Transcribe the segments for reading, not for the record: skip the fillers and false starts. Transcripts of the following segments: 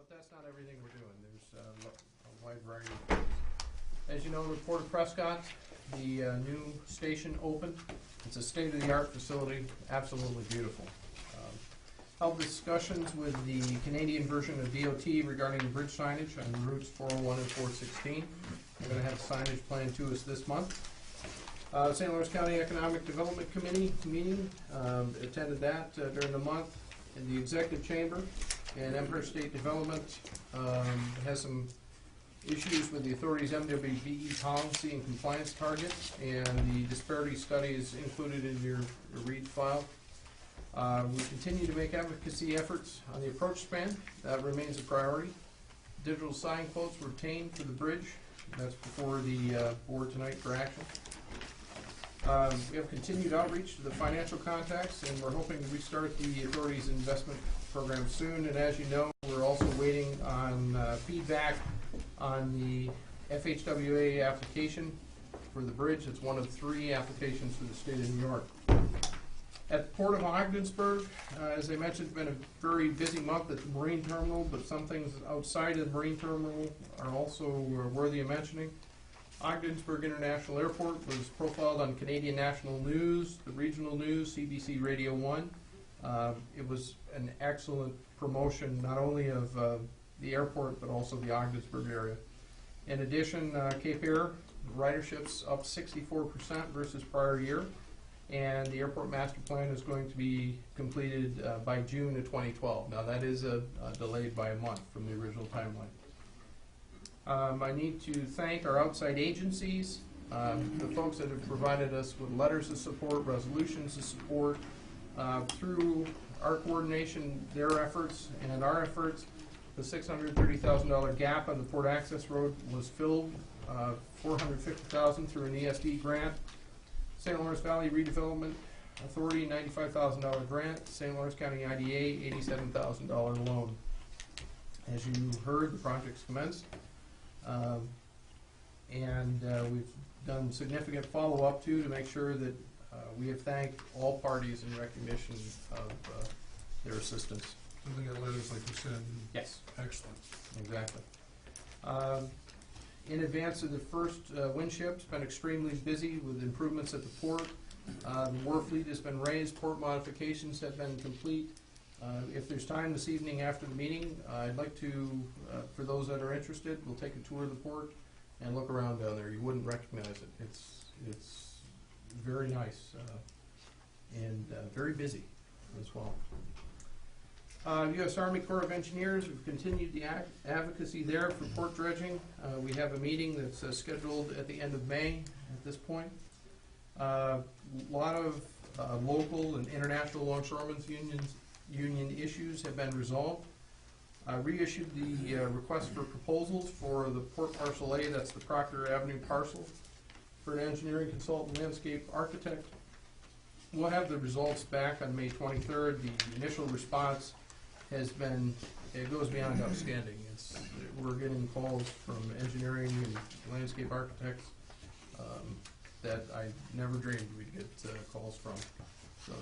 But that's not everything we're doing. There's a wide variety of things. As you know, in Port of Prescott, the new station opened. It's a state-of-the-art facility, absolutely beautiful. Held discussions with the Canadian version of DOT regarding bridge signage on routes 401 and 416. We're going to have a signage plan to us this month. St. Lawrence County Economic Development Committee meeting, attended that during the month. In the Executive Chamber and Empire State Development has some issues with the authority's MWBE policy and compliance targets, and the disparity study is included in your read file. We continue to make advocacy efforts on the approach span. That remains a priority. Digital signposts were obtained for the bridge. That's before the board tonight for action. We have continued outreach to the financial contacts, and we're hoping to restart the authority's investment program soon. And as you know, we're also waiting on feedback on the FHWA application for the bridge. It's one of 3 applications for the state of New York. At the Port of Ogdensburg, as I mentioned, it's been a very busy month at the marine terminal, but some things outside of the marine terminal are also worthy of mentioning. Ogdensburg International Airport was profiled on Canadian National News, the regional news, CBC Radio 1. It was an excellent promotion, not only of the airport, but also the Ogdensburg area. In addition, Cape Air ridership's up 64% versus prior year, and the airport master plan is going to be completed by June of 2012. Now that is delayed by a month from the original timeline. I need to thank our outside agencies, the folks that have provided us with letters of support, resolutions of support, through our coordination, their efforts and our efforts. The $630,000 gap on the Port Access Road was filled, $450,000 through an ESD grant. St. Lawrence Valley Redevelopment Authority, $95,000 grant. St. Lawrence County IDA, $87,000 loan. As you heard, the project's commenced. We've done significant follow-up too to make sure that we have thanked all parties in recognition of their assistance. So they got letters like you said? Yes. Excellent. Exactly. In advance of the first windship, it's been extremely busy with improvements at the port. The wharf fleet has been raised, port modifications have been complete. If there's time this evening after the meeting, I'd like to, for those that are interested, we'll take a tour of the port and look around down there. You wouldn't recognize it. It's very nice and very busy as well. U.S. Army Corps of Engineers, we've continued the advocacy there for port dredging. We have a meeting that's scheduled at the end of May at this point. A lot of local and international longshoremen's union issues have been resolved. Reissued the request for proposals for the Port Parcel A, that's the Proctor Avenue parcel, for an engineering consultant landscape architect. We'll have the results back on May 23rd. The initial response has been, it goes beyond outstanding. We're getting calls from engineering and landscape architects that I never dreamed we'd get calls from. So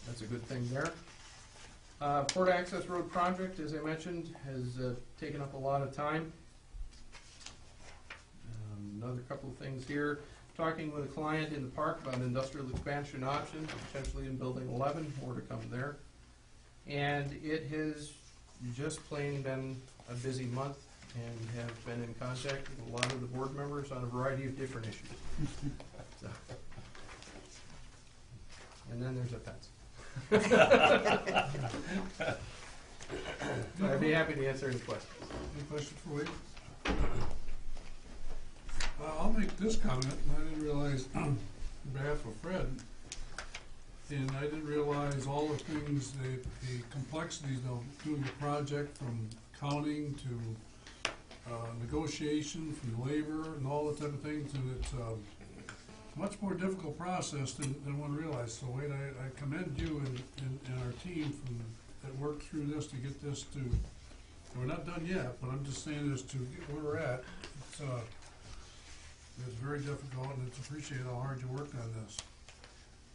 that's a good thing there. Port Access Road project, as I mentioned, has taken up a lot of time. Another couple of things here. Talking with a client in the park about industrial expansion options, potentially in Building 11, more to come there. And it has just plain been a busy month, and have been in contact with a lot of the board members on a variety of different issues. So. And then there's a fence. I'd be happy to answer any questions. Any questions for Wade? I'll make this comment. I didn't realize, on behalf of Fred, and I didn't realize all the things, the complexities of doing the project, from counting to negotiation, from labor and all that type of things, and it's a much more difficult process than one realized. So Wade, I commend you and our team that worked through this to get this to, we're not done yet, but I'm just saying this to get where we're at. It's very difficult, and it's appreciated how hard you worked on this.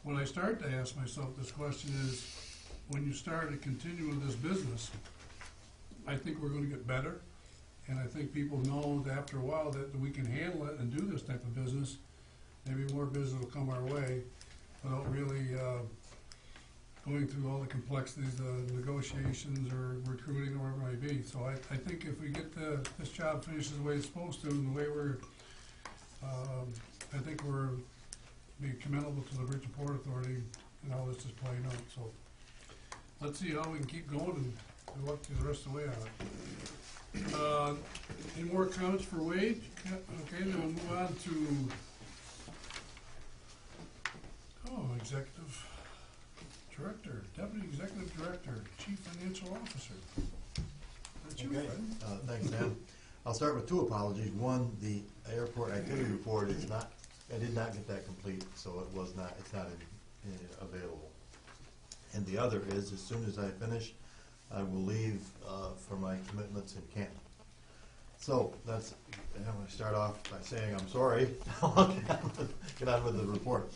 When I start to ask myself this question is, when you start to continue with this business, I think we're gonna get better, and I think people know that after a while that we can handle it and do this type of business. Maybe more business will come our way without really, going through all the complexities of negotiations or recruiting or whatever it may be. So I think if we get this job finished the way it's supposed to, and the way we're, I think we're being commendable to the Bridge and Port Authority and how this is playing out. So let's see how we can keep going and good luck to the rest of the way on it. Any more comments for Wade? Okay, then we'll move on to Executive Director, Deputy Executive Director, Chief Financial Officer. That's you, Okay, Fred. thanks, Dan. I'll start with two apologies. One, the airport activity report is not, I did not get that complete, so it's not available. And the other is, as soon as I finish, I will leave for my commitments in Canton. So that's, I'm going to start off by saying I'm sorry. I'll get on with the report.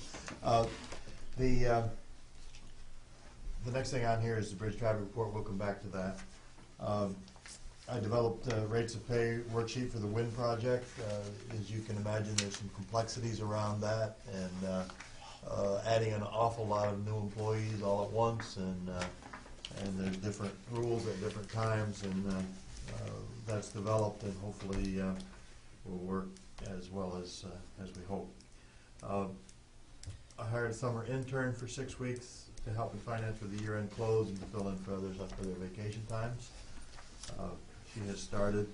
The next thing on here is the bridge traffic report. We'll come back to that. I developed rates of pay worksheet for the wind project. As you can imagine, there's some complexities around that, and adding an awful lot of new employees all at once, and there's different rules at different times, and that's developed, and hopefully will work as well as we hope. I hired a summer intern for 6 weeks to help in finance for the year-end close and to fill in for others up for their vacation times. She has started.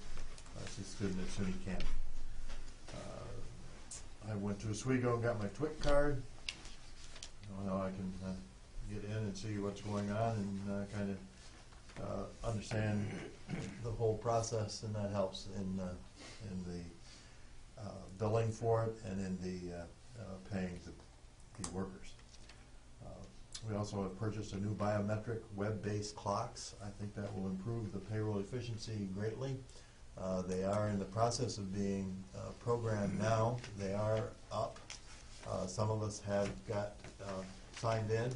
She's a student at SUNY Camp. I went to Oswego and got my TWIC card. Now I can get in and see what's going on and kind of understand the whole process, and that helps in the billing for it and in the paying the workers. We also have purchased a new biometric web-based clocks. I think that will improve the payroll efficiency greatly. They are in the process of being programmed now. They are up. Some of us have got signed in.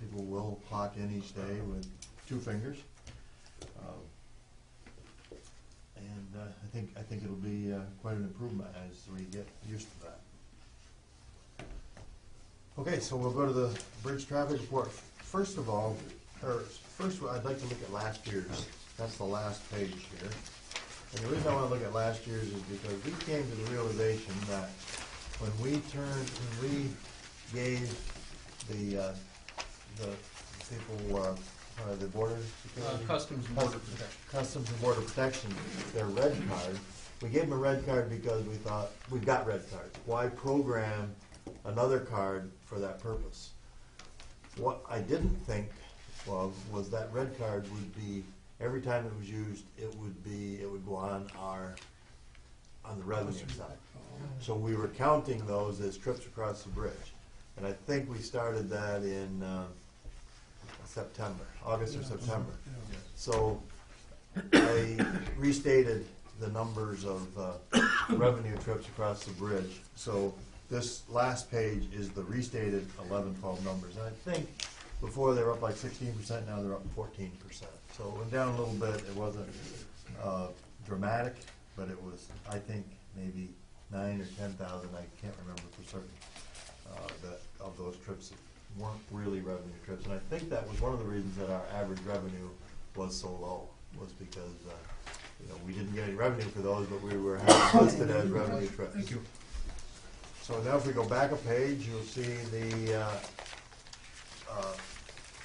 People will clock in each day with 2 fingers. I think it'll be quite an improvement as we get used to that. Okay, so we'll go to the bridge traffic report. First of all, I'd like to look at last year's. That's the last page here. And the reason I want to look at last year's is because we came to the realization that when we gave the people, the border security, Customs and Border Protection. Customs and Border Protection, their red card. We gave them a red card because we thought, we've got red cards. Why program another card for that purpose? What I didn't think was that red card would be, every time it was used, it would go on the revenue side. So we were counting those as trips across the bridge. And I think we started that in September, August or September. Yeah. So I restated the numbers of revenue trips across the bridge. So this last page is the restated 11-12 numbers. And I think before they were up like 16%, now they're up 14%. So it went down a little bit. It wasn't dramatic, but it was, I think, maybe 9 or 10,000. I can't remember for certain that of those trips weren't really revenue trips. And I think that was one of the reasons that our average revenue was so low, was because we didn't get any revenue for those, but we were listed as revenue trips. Thank you. So now if we go back a page, you'll see the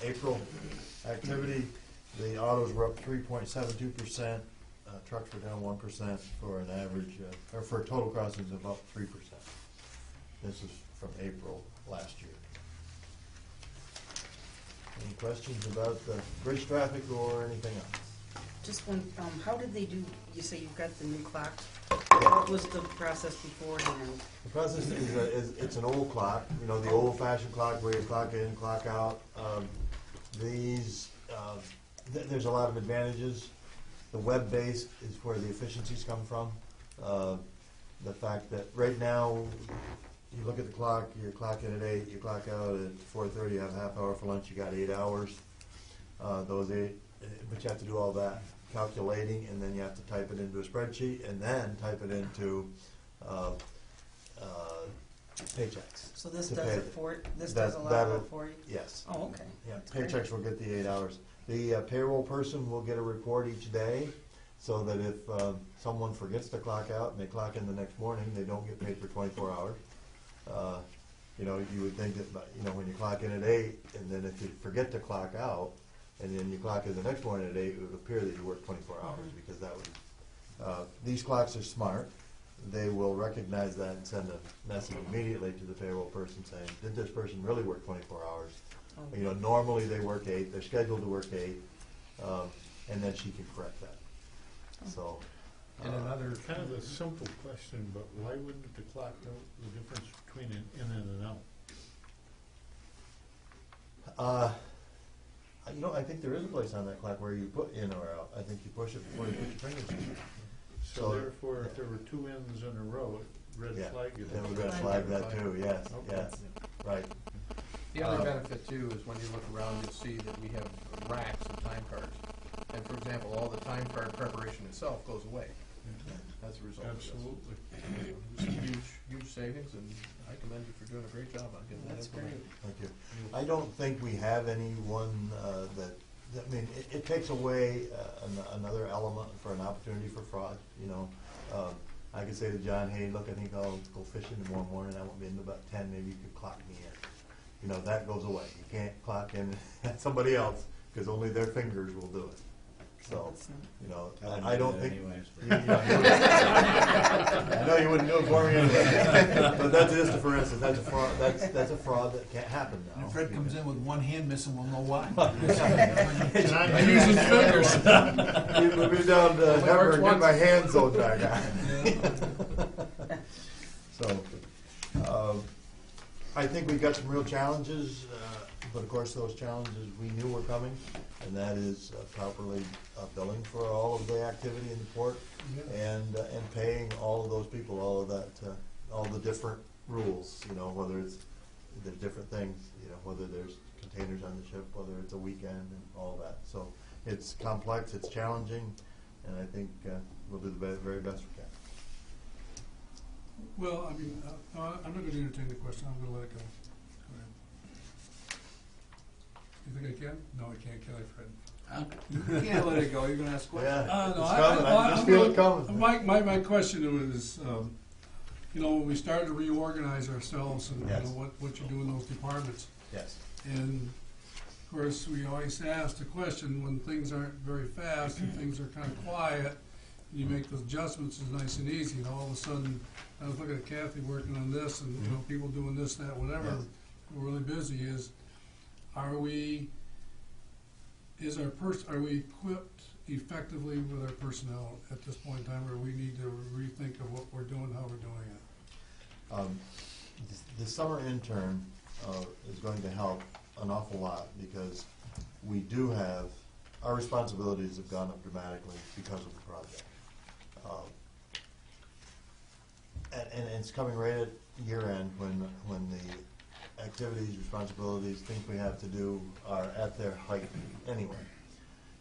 April activity. The autos were up 3.72%. Trucks were down 1% for an average, or for total crossings of up 3%. This is from April last year. Any questions about the bridge traffic or anything else? Just one, how did they do, you say you've got the new clock? Yeah. What was the process beforehand? The process is it's an old clock, the old-fashioned clock where you clock in, clock out. There's a lot of advantages. The web-based is where the efficiencies come from. The fact that right now, you look at the clock, you clock in at 8, you clock out at 4:30, you have a half hour for lunch, you got 8 hours. Those but you have to do all that calculating, and then you have to type it into a spreadsheet, and then type it into paychecks. So this to does pay it for, this that- does a lot of that'll- it for you? Yes. Oh, okay. Yeah, That's great. paychecks will get the 8 hours. The payroll person will get a report each day, so that if someone forgets to clock out and they clock in the next morning, they don't get paid for 24 hours. You know, you would think that, you know, when you clock in at 8, and then if you forget to clock out, and then you clock in the next morning at 8, it would appear that you worked 24 hours, because that would, these clocks are smart. They will recognize that and send a message immediately to the payroll person saying, did this person really work 24 hours? Oh. You know, normally they work 8, they're scheduled to work 8, and then she can correct that. So, And another, Kind of a simple question, but why wouldn't the clock know the difference between an in and an out? you know, I think there is a place on that clock where you put in or out. I think you push it before you put your fingers in. So So- therefore, if there were 2 ins in a row, red Yeah, flag it. then we're gonna flag that too, yes, Okay. yes, right. the other benefit too is when you look around, you'll see that we have racks of time cards. And for example, all the time card preparation itself goes away as a result of this. Absolutely. It's a huge savings, and I commend you for doing a great job on getting that That's great. implemented. Thank you. I don't think we have anyone I mean, it takes away another element for an opportunity for fraud, you know. I could say to John, hey, look, I think I'll go fishing tomorrow morning, I won't be in about 10, maybe you could clock me in. You know, that goes away. You can't clock in at somebody else, because only their fingers will do it. So, That's not- you know, I wouldn't I do don't that think. anyways. I know you wouldn't do it for me anyway, but that's just a for instance, that's a fraud, that's a fraud that can't happen now. And if Fred comes in with one hand missing, we'll know why. He's using fingers. We'll be down to Only Denver works and get once. my hands so back. So, I think we've got some real challenges, but of course those challenges we knew were coming, and that is properly billing for all of the activity in the port, and paying all of those people, all of that, all the different rules, you know, whether it's, there's different things, you know, whether there's containers on the ship, whether it's a weekend and all that. So it's complex, it's challenging, and I think we'll do the very best we can. Well, I mean, I'm not gonna entertain the question, I'm gonna let it go. Go ahead. You think I can? No, I can't, can I, Fred? You can't let it go, you're gonna ask questions. Yeah, No, it's coming, I just I'm feel gonna- it coming. My question was, you know, when we started to reorganize ourselves and, you Yes. know, what you do in those departments. Yes. And of course, we always ask the question when things aren't very fast and things are kind of quiet, you make those adjustments, it's nice and easy, and all of a sudden, I was looking at Kathy working on this and, you know, people doing this, that, whatever, Yes. we're really busy, are we equipped effectively with our personnel at this point in time, or we need to rethink of what we're doing, how we're doing it? The summer intern is going to help an awful lot, because we do have, our responsibilities have gone up dramatically because of the project. And it's coming right at year end when the activities, responsibilities, things we have to do are at their height anyway.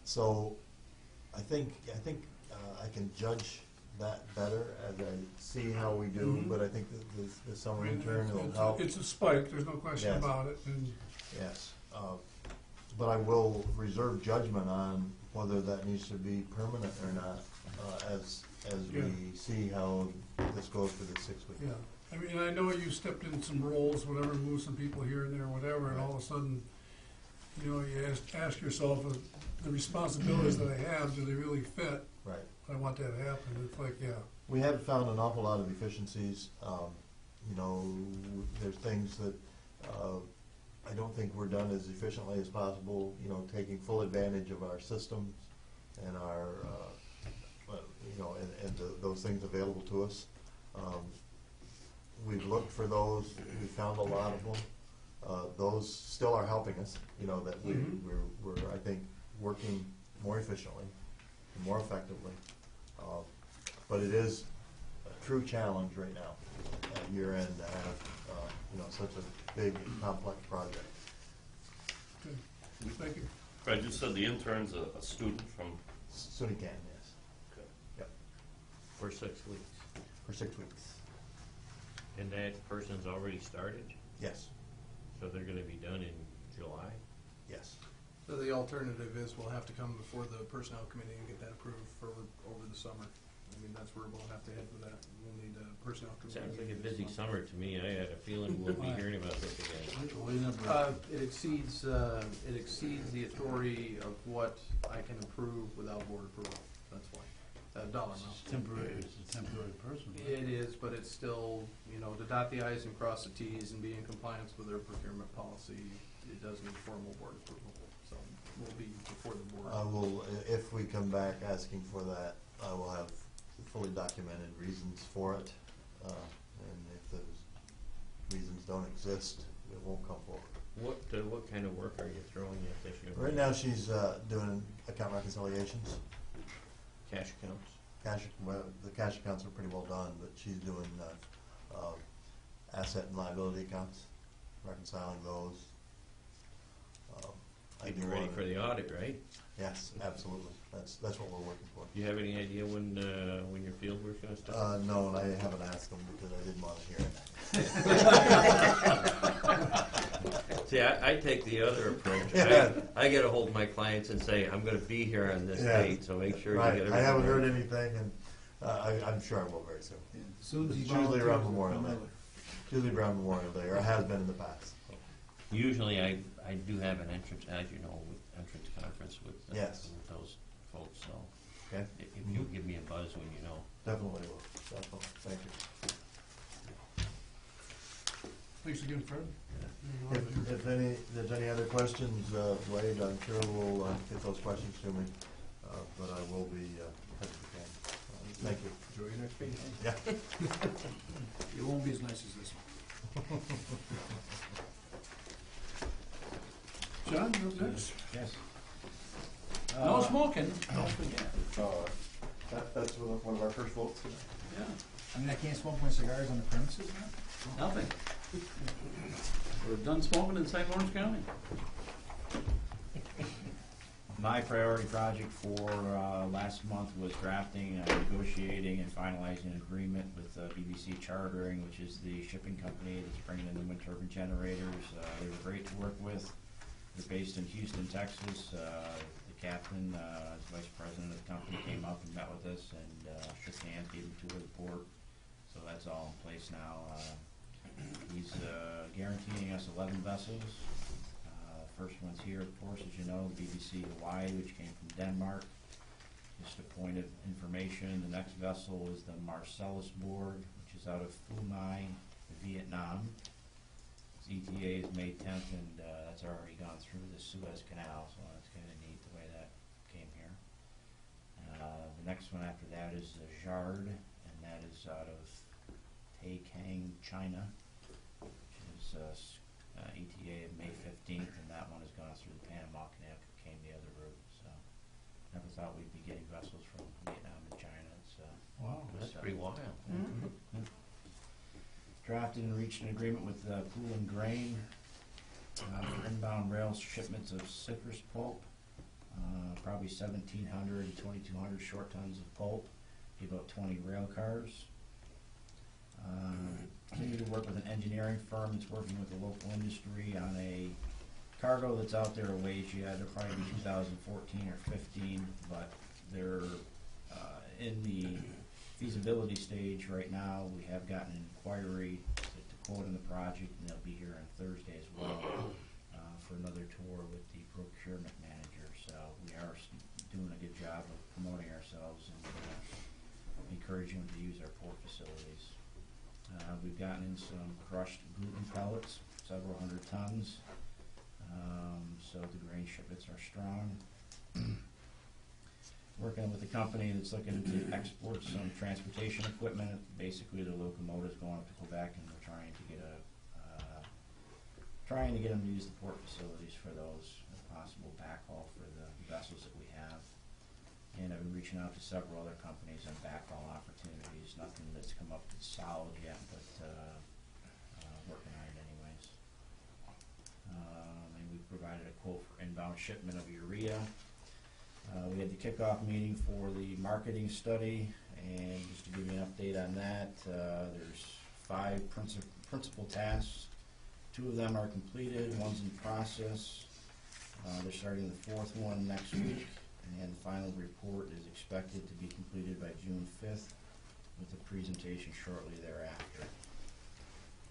So I think I can judge that better as I see how we do, Mhm. but I think that the summer intern will It's- help. It's a spike, there's no question Yes. about it, and Yes, but I will reserve judgment on whether that needs to be permanent or not, as Yeah. we see how this goes for the 6 weeks. yeah. I mean, I know you stepped in some roles, whatever, moved some people here and there, whatever, and all of a sudden, you know, you ask yourself, the responsibilities that I have, do they really fit? Right. I want that to happen, it's like, yeah. We have found an awful lot of efficiencies. You know, there's things that I don't think we're done as efficiently as possible, you know, taking full advantage of our systems and our, you know, and those things available to us. We've looked for those, we found a lot of them. Those still are helping us, you know, that we're, I think, working more efficiently and more effectively. But it is a true challenge right now at year end to have, you know, such a big, complex project. Good. Thank you. Fred, you said the intern's a student from, SUNY Canton, yes, For 6 weeks. for 6 weeks. And that person's already started, Yes, so they're gonna be done in July? yes. So the alternative is we'll have to come before the personnel committee and get that approved for over the summer. I mean, that's where we'll have to head with that. We'll need a personnel committee. Sounds like a busy summer to me. I had a feeling we'll be hearing about this again. It exceeds the authority of what I can approve without board approval. That's why. Dollar amount. temporary, it's a temporary person. right? It is, but it's still, to dot the i's and cross the t's and be in compliance with their procurement policy, it does need formal board approval. So we'll be before the board. I will, if we come back asking for that, I will have fully documented reasons for it. And if those reasons don't exist, it won't come forward. What kind of work are you throwing at this year? Right now, she's doing account reconciliations. Cash accounts? The cash accounts are pretty well done, but she's doing asset and liability accounts, reconciling those. I Getting do ready wanna- for the audit, right? Yes, absolutely. That's what we're working for. Do you have any idea when your field work's gonna start? No, and I haven't asked them because I didn't want to hear it. See, I take the other approach. Yeah. I get a hold of my clients and say, I'm gonna be here on this Yeah. date, so make sure you Right, get I everything. haven't heard ready. anything, and I'm sure I will very soon. Soon as It's he usually around volunteers, Memorial he'll Day. know it. It's usually around Memorial Day, or has been in the past. Usually I do have an entrance, as you know, entrance conference with Yes. with those folks, so Okay, if you give me a buzz when you know. definitely will, definitely. Thank you. Thanks again, Fred. If there's any other questions, Wade, I'm sure will get those questions to me, but I will be, as we can. Thank you. Enjoy your next meeting. Yeah. It won't be as nice as this one. John, you're up next. Yes. No smoking, don't forget. That's one of our first votes today. Yeah. I mean, I can't smoke my cigars on the premises now? Nothing. We're done smoking in St. Lawrence County. My priority project for last month was drafting, negotiating, and finalizing an agreement with BBC Chartering, which is the shipping company that's bringing in the wind turbine generators. They were great to work with. They're based in Houston, Texas. The captain, as vice president of the company, came up and met with us and shook hands, gave him a tour of the port. So that's all in place now. He's guaranteeing us 11 vessels. First one's here, of course, as you know, BBC Hawaii, which came from Denmark. Just a point of information, the next vessel is the Marcellus Borg, which is out of Phu Mai, Vietnam. Its ETA is May 10th, and that's already gone through the Suez Canal, so that's kind of neat the way that came here. The next one after that is the Jard, and that is out of Taikang, China, which is ETA of May 15th, and that one has gone through the Panama Canal, came the other route, so never thought we'd be getting vessels from Vietnam and China. It's, Wow. That's pretty wild. drafted and reached an agreement with Pool and Grain for inbound rail shipments of citrus pulp, probably 1,700 and 2,200 short tons of pulp, be about 20 rail cars. Continue to work with an engineering firm that's working with the local industry on a cargo that's out there a ways yet. It'll probably be 2014 or 15, but they're in the feasibility stage right now. We have gotten an inquiry to quote on the project, and they'll be here on Thursday as well for another tour with the procurement manager. So we are doing a good job of promoting ourselves and encouraging them to use our port facilities. We've gotten in some crushed gluten pellets, several hundred tons, so the grain shipments are strong. Working with a company that's looking to export some transportation equipment. Basically, the locomotives going up to Quebec, and we're trying to get them to use the port facilities for those, if possible, backhaul for the vessels that we have. And I've been reaching out to several other companies on backhaul opportunities. Nothing that's come up that's solid yet, but working on it anyways. And we've provided a quote for inbound shipment of urea. We had the kickoff meeting for the marketing study, and just to give you an update on that, there's 5 principal tasks. 2 of them are completed, one's in process. They're starting the 4th one next week, and the final report is expected to be completed by June 5th, with a presentation shortly thereafter.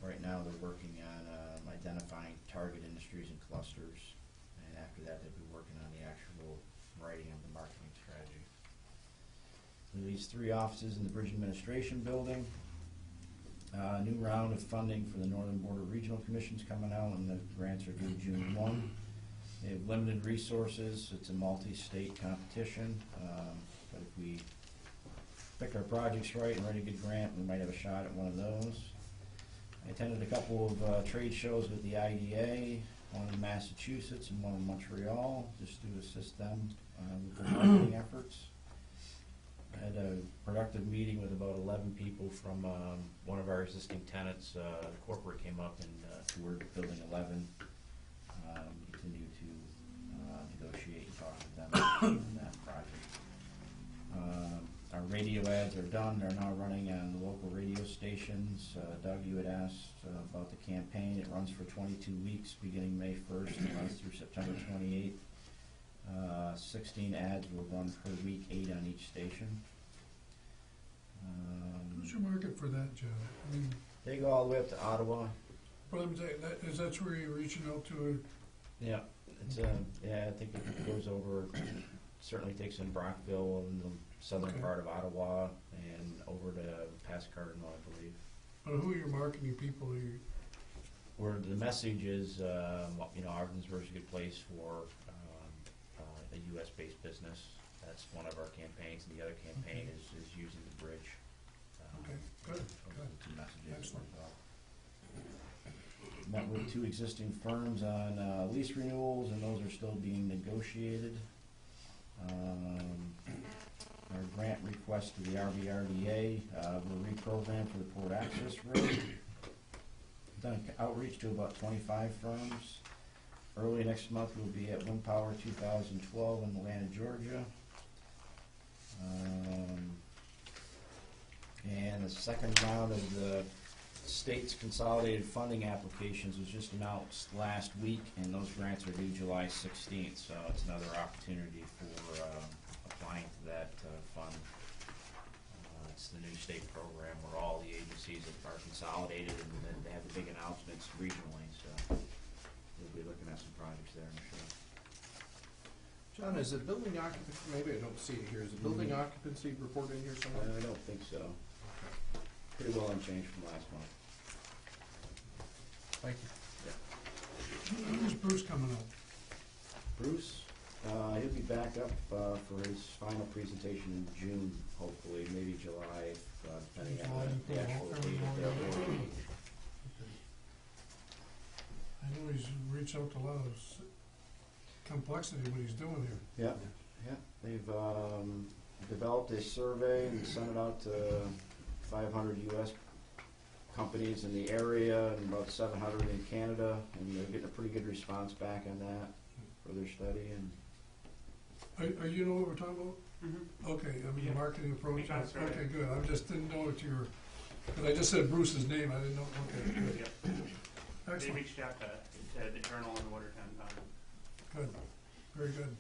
Right now, they're working on identifying target industries and clusters, and after that, they'll be working on the actual writing of the marketing strategy. There leaves 3 offices in the Bridge Administration Building. A new round of funding for the Northern Border Regional Commission's coming out, and the grants are due June 1. They have limited resources. It's a multi-state competition, but if we pick our projects right and write a good grant, we might have a shot at one of those. I attended a couple of trade shows with the IDA, one in Massachusetts and one in Montreal, just to assist them with their marketing efforts. I had a productive meeting with about 11 people from one of our existing tenants. Corporate came up and toured Building 11. Continue to negotiate and talk with them on that project. Our radio ads are done. They're now running on the local radio stations. Doug, you had asked about the campaign. It runs for 22 weeks, beginning May 1st and runs through September 28th. 16 ads will run per week, 8 on each station. Who's your market for that, Joe? I mean, They go all the way up to Ottawa. but I'm saying, that's where you're reaching out to, Yeah, it's yeah, I think it goes over, certainly takes in Brockville and the southern Okay. part of Ottawa and over to past Cardinal, I believe. but who are your marketing people? Are you, Where the message is, Ogdensburg's a good place for a U.S.-based business. That's one of our campaigns. The other campaign is using the bridge. okay, good, Those good. are the 2 messages that Excellent. went out. Met with 2 existing firms on lease renewals, and those are still being negotiated. Our grant request to the RVRDA, we're reprogrammed for the port access road. Done outreach to about 25 firms. Early next month, we'll be at Wind Power 2012 in Atlanta, Georgia. And the second round of the state's consolidated funding applications was just announced last week, and those grants are due July 16th, so it's another opportunity for applying to that fund. It's the new state program where all the agencies are consolidated, and then they have the big announcements regionally, so we'll be looking at some projects there, I'm sure. John, is it building occupancy, maybe I don't see it here, is it building occupancy reported in here somewhere? I don't think so. Pretty well unchanged from last month. Thank you. Who's Bruce coming up? Bruce, he'll be back up for his final presentation in June, hopefully, maybe July, depending on the actual date of their board. I know he's reached out to a lot of complexity what he's doing here. Yeah, they've developed a survey and sent it out to 500 U.S. companies in the area and about 700 in Canada, and they're getting a pretty good response back on that for their study. And Are you know what we're talking about? Mm-hmm. Okay, I mean, Yeah. the marketing approach, That's right. okay, good, I just didn't know what you were, because I just said Bruce's name, I didn't know, okay, good. Yep. They Excellent, reached out to the Journal in Watertown. good, very good.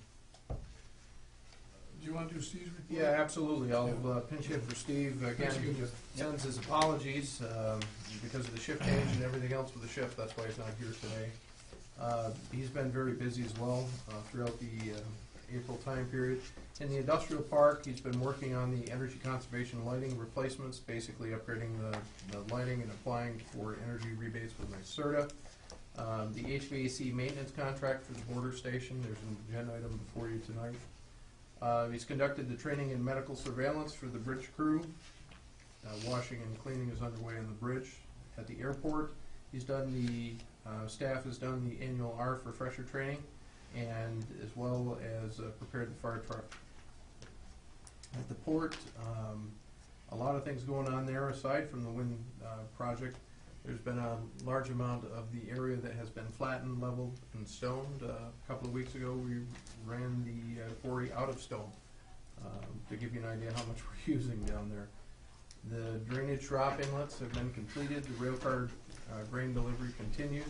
Do you want to do Steve's report? Yeah, absolutely. I'll pinch hit for Steve. Again, Thanks, he you. just sends his apologies because of the shift change and everything else with the shift. That's why he's not here today. He's been very busy as well throughout the April time period. In the industrial park, he's been working on the energy conservation lighting replacements, basically upgrading the lighting and applying for energy rebates with NYSERDA. The HVAC maintenance contract for the border station, there's an agenda item before you tonight. He's conducted the training and medical surveillance for the bridge crew. Washing and cleaning is underway on the bridge. At the airport, he's done staff has done the annual ARF refresher training, and as well as prepared the fire truck. At the port, a lot of things going on there aside from the wind project. There's been a large amount of the area that has been flattened, leveled, and stoned. A couple of weeks ago, we ran the quarry out of stone, to give you an idea how much we're using down there. The drainage drop inlets have been completed. The rail car grain delivery continues.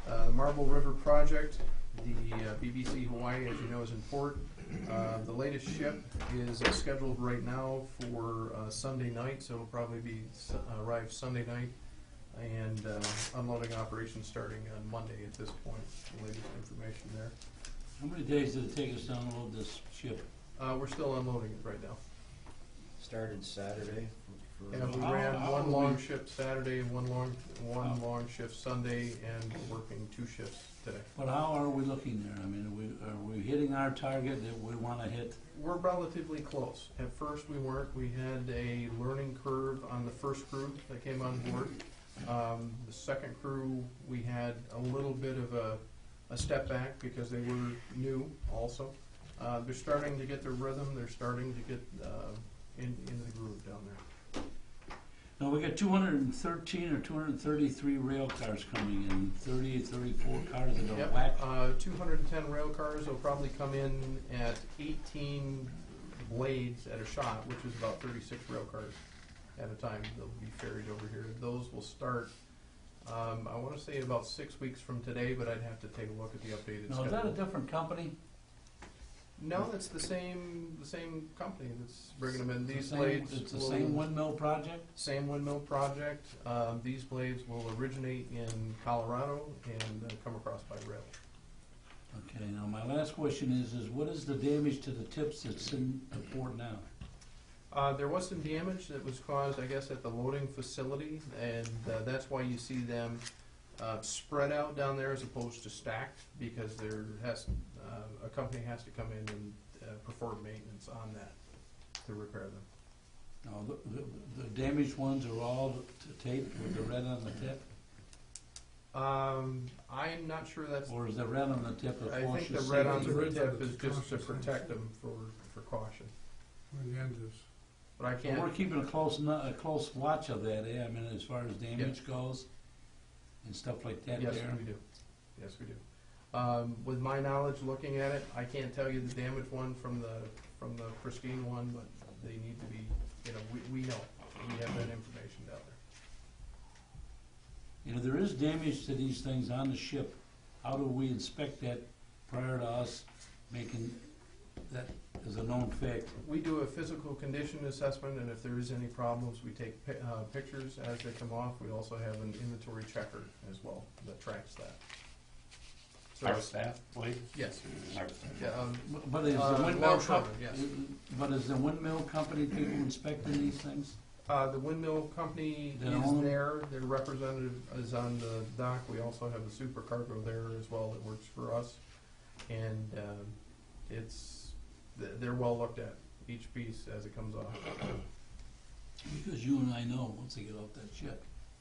The Marble River project, the BBC Hawaii, as you know, is in port. The latest ship is scheduled right now for Sunday night, so it'll probably be arrive Sunday night, and unloading operations starting on Monday at this point. The latest information there. How many days did it take us to unload this ship? We're still unloading it right now. Started Saturday. And we How- ran how one are long we- shift Saturday, one long shift Sunday, and we're working 2 shifts today. But how are we looking there? I mean, are we hitting our target that we wanna hit? We're relatively close. At first, we weren't. We had a learning curve on the first crew that came on board. The second crew, we had a little bit of a step back because they were new also. They're starting to get their rhythm. They're starting to get into the groove down there. No, we got 213 or 233 rail cars coming in, 34 cars that are Yep, whacked. 210 rail cars will probably come in at 18 blades at a shot, which is about 36 rail cars at a time. They'll be ferried over here. Those will start, I want to say about 6 weeks from today, but I'd have to take a look at the updated Now, is that a schedule. different company? No, it's the same company that's bringing them in. These It's the same- blades It's the will- same windmill project? Same windmill project. These blades will originate in Colorado and come across by rail. Okay, now my last question is what is the damage to the tips that's in the port now? There was some damage that was caused, I guess, at the loading facility, and that's why you see them spread out down there as opposed to stacked, because a company has to come in and perform maintenance on that to repair them. No, the damaged ones are all taped with the red on the tip? I'm not sure that's, Or is the red on the tip a I think cautious the red on safety? the Red tip on is the just to cautious protect safety. them for caution. On the end is, But I So we're can't, keeping a close watch of that, eh? I mean, as far as damage goes and stuff like that yes, there? we do. Yes, we do. With my knowledge, looking at it, I can't tell you the damaged one from the pristine one, but they need to be, we know. We have that information down there. You know, there is damage to these things on the ship. How do we inspect that prior to us making that as a known fact? We do a physical condition assessment, and if there is any problems, we take pictures as they come off. We also have an inventory checker as well that tracks that. So, Our staff, please? yes. Our staff. Yeah, But is the windmill longshoremen, yes. But is the windmill company people inspecting these things? The windmill company They is own them? there, their representative is on the dock, we also have a supercargo there as well that works for us. And, they're well looked at, each piece as it comes off. Because you and I know, once they get off that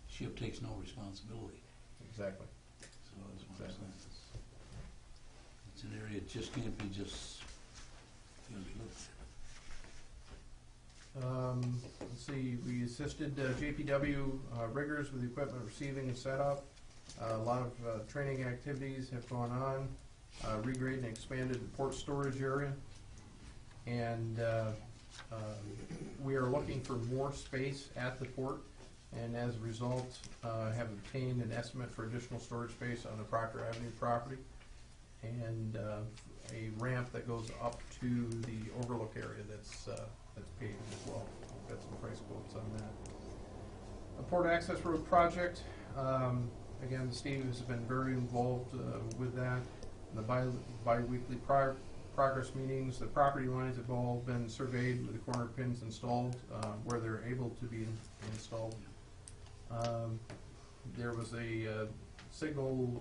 ship takes no responsibility. Exactly. So that's what I'm Exactly. saying. It's an area, it just can't be just, you know, Let's see, we assisted JPW riggers with the equipment receiving and setup. A lot of training activities have gone on, regraded and expanded the port storage area. And we are looking for more space at the port, and as a result, have obtained an estimate for additional storage space on the Proctor Avenue property, and a ramp that goes up to the overlook area that's paved as well. We've got some price quotes on that. A port access road project, again, Steve has been very involved with that. The bi-weekly progress meetings, the property lines have all been surveyed with the corner pins installed where they're able to be installed. There was a signal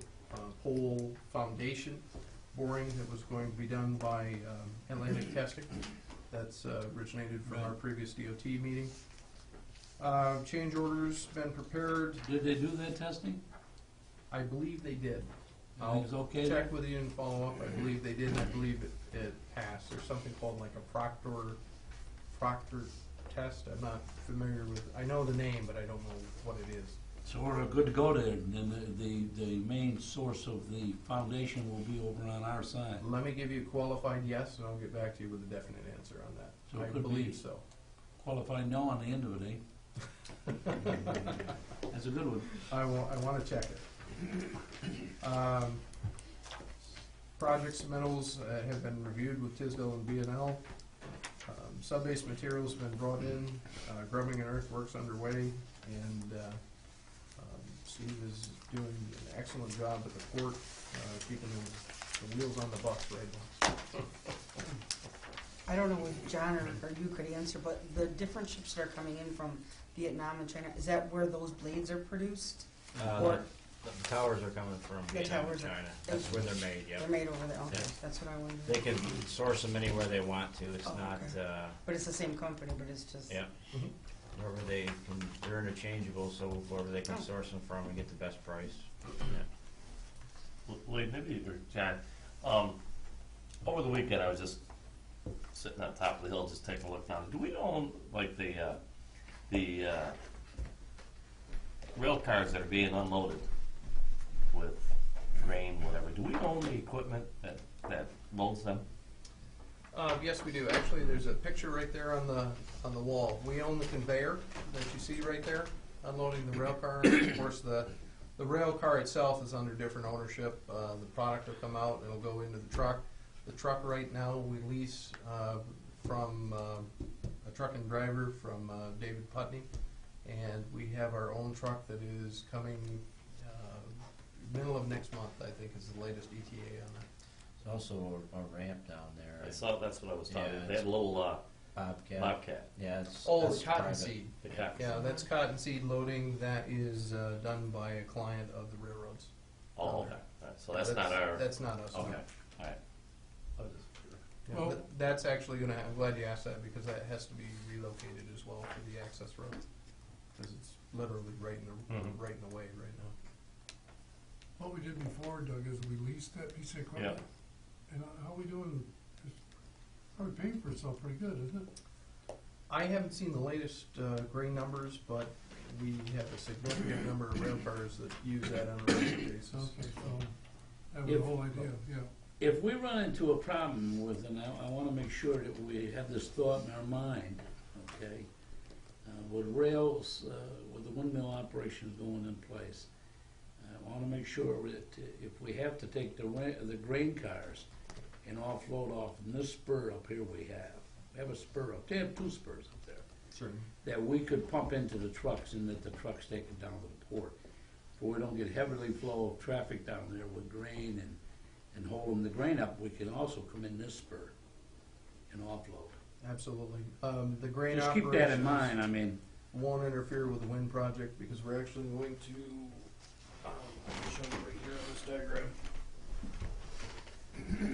pole foundation boring that was going to be done by Atlantic Testing. That's originated from our previous DOT meeting. Change orders been prepared. Did they do that testing? I believe they did. Everything's okay there? Check with you and follow up. I believe they did, and I believe it passed. There's something called like a Proctor test. I'm not familiar with, I know the name, but I don't know what it is. So we're good to go there, and then the main source of the foundation will be over on our side. Let me give you a qualified yes, and I'll get back to you with a definite answer on that. So it I could believe be- so. Qualified no on the end of it, eh? That's a good one. I want to check it. Project submittals have been reviewed with Tisdale and B&L. Sub-base materials have been brought in, grubbing and earthworks underway, and Steve is doing an excellent job at the port, keeping the wheels on the bus right now. I don't know if John or you could answer, but the different ships that are coming in from Vietnam and China, is that where those blades are produced? Or The towers are coming from The Vietnam and towers are- China. That's where they're made, yeah. they're made over there? Okay, Yeah. that's what I wondered. They can source them anywhere they want to. It's Oh, not, okay. But it's the same company, but it's just... yeah. Mhm. Wherever they can, they're interchangeable, so wherever they can Oh. source them from and get the best price. Wait, maybe, or John, over the weekend, I was just sitting on top of the hill, just taking a look down. Do we own, like, the rail cars that are being unloaded with grain, whatever? Do we own the equipment that loads them? Yes, we do. Actually, there's a picture right there on the wall. We own the conveyor that you see right there, unloading the rail car. Of course, the rail car itself is under different ownership. The product will come out, it'll go into the truck. The truck right now, we lease from a truck and driver from David Putney. And we have our own truck that is coming middle of next month, I think, is the latest ETA on that. There's also a ramp down there. I saw, that's what I was talking Yeah, about. They had a little Bobcat. Bobcat. Yeah, it's. Oh, that's the cotton private. seed. The cotton. Yeah, that's cottonseed loading. That is done by a client of the railroads. Oh, okay. All right. So that's not our. That's not us. no. Okay. All right. Yeah, Well- that's actually gonna, I'm glad you asked that, because that has to be relocated as well for the access road. Because it's literally right in the, Mhm. right in the way right now. What we did before, Doug, is we leased that piece of equipment. And how we doing? It's probably paying for itself pretty good, isn't it? I haven't seen the latest grain numbers, but we have a significant number of rail cars that use that on a regular basis. Okay, so that was the If- whole idea, yeah. If we run into a problem with, and I wanna make sure that we have this thought in our mind, okay? With rails, with the windmill operations going in place, I wanna make sure that if we have to take the grain cars and offload off in this spur up here we have a spur up, they have two spurs up there, Sure. that we could pump into the trucks and that the trucks take it down to the port. So we don't get heavily flow of traffic down there with grain and holding the grain up, we can also come in this spur and offload. Absolutely. The grain Just keep that in operations mind, I mean, won't interfere with the wind project, because we're actually going to, I'll show you right here on this diagram.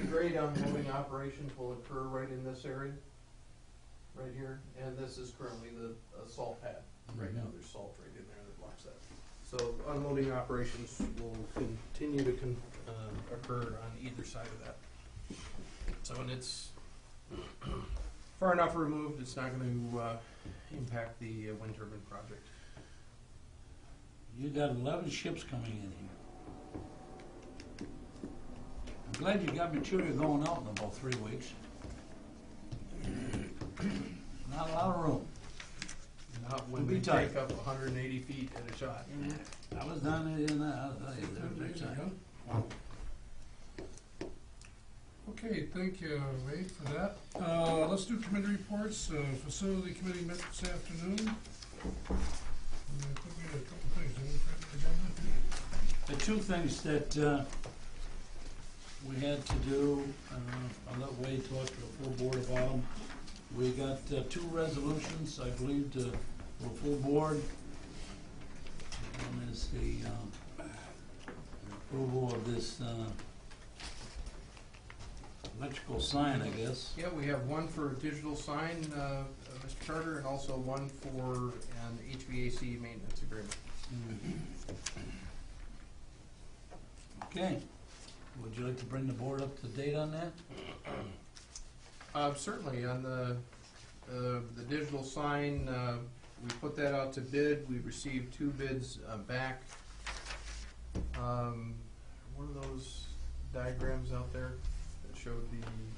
The grade unloading operations will occur right in this area, right here, and this is currently the salt pad. Right now, there's salt right in there that blocks that. So unloading operations will continue to occur on either side of that. So, and it's far enough removed, it's not gonna impact the wind turbine project. you got 11 ships coming in here. I'm glad you got material going out in about 3 weeks. Not a lot of room. Not when It'll be we tight. take up 180 feet at a shot. I was down there in that, I'll tell you, there was Days exciting. ago. Okay, thank you, Wade, for that. Let's do committee reports. Facility committee met this afternoon. And I think we had a couple things. Did we print the agenda? The two things that we had to do, I'll let Wade talk to the full board about them. We got 2 resolutions, I believe, to the full board. One is the approval of this electrical sign, I guess. Yeah, we have one for a digital sign, Mr. Carter, and also one for an HVAC maintenance agreement. Okay. Would you like to bring the board up to date on that? Certainly, on the digital sign, we put that out to bid, we received 2 bids back. One of those diagrams out there that showed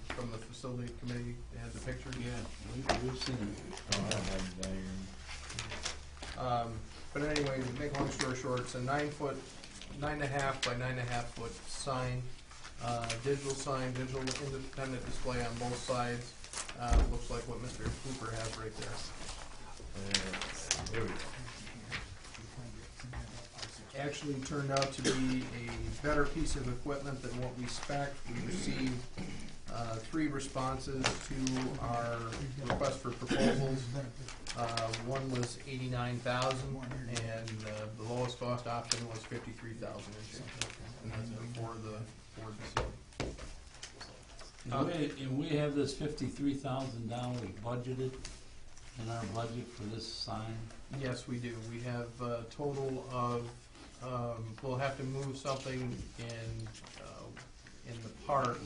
from the facility committee, they had the pictures. Yeah, we've seen it. Oh, I don't have the diagram. But anyway, to make a long story short, it's a 9.5 by 9.5 foot sign, digital sign, digital independent display on both sides. Looks like what Mr. Cooper has right there. There we go. Actually turned out to be a better piece of equipment than what we spec'd. We received 3 responses to our request for proposals. One was $89,000, and the lowest cost option was $53,000, and that's for the Ford facility. And we have this $53,000 budgeted in our budget for this sign. Yes, we do. We have a total of, we'll have to move something in the park.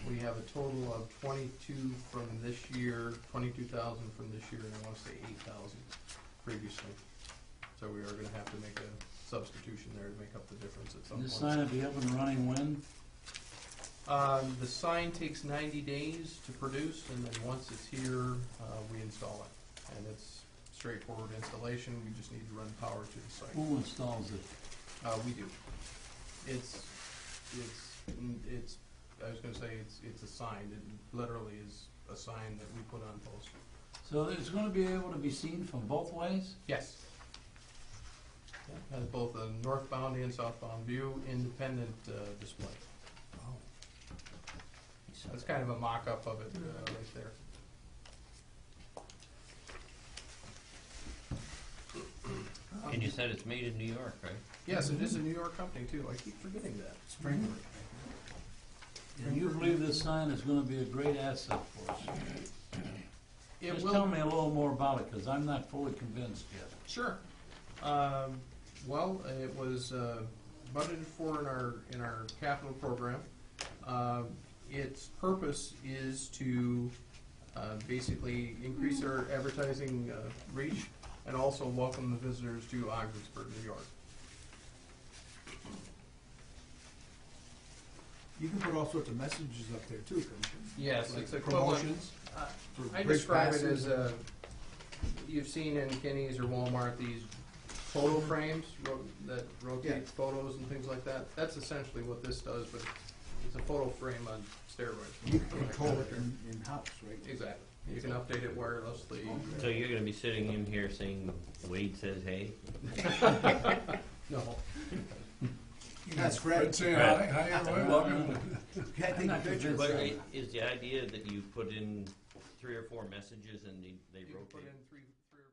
We have a total of 22 from this year, 22,000 from this year, and I want to say 8,000 previously. So we are going to have to make a substitution there to make up the difference at some This point. sign will be up and running when? The sign takes 90 days to produce, and then once it's here, we install it. And it's straightforward installation. We just need to run power to the site. Who installs it? We do. It's. I was going to say it's a sign. It literally is a sign that we put on posts. So it's going to be able to be seen from both ways? Yes. Has both a northbound and southbound view, independent display. That's kind of a mock-up of it right there. And you said it's made in New York, right? Yes, it is a New York company too. I keep forgetting that. Springwood. And you believe this sign is going to be a great asset for us? It Just will. tell me a little more about it, because I'm not fully convinced yet. Sure. Well, it was budgeted for in our capital program. Its purpose is to basically increase our advertising reach and also welcome the visitors to Ogdensburg, New York. You can put all sorts of messages up there too, couldn't you? Yes, Like it's equivalent. promotions. I bridge describe it passes. as you've seen in Kinney's or Walmart these photo frames that rotate Yeah. photos and things like that. That's essentially what this does, but it's a photo frame on steroids. You can control it in-house, right? Exactly. You can update it wirelessly. So you're gonna be sitting in here saying Wade says hey? No. That's Fred Fred. saying hi, welcome. Can't take a picture. But is the idea that you put in 3 or 4 messages and they You can put rotate? in three or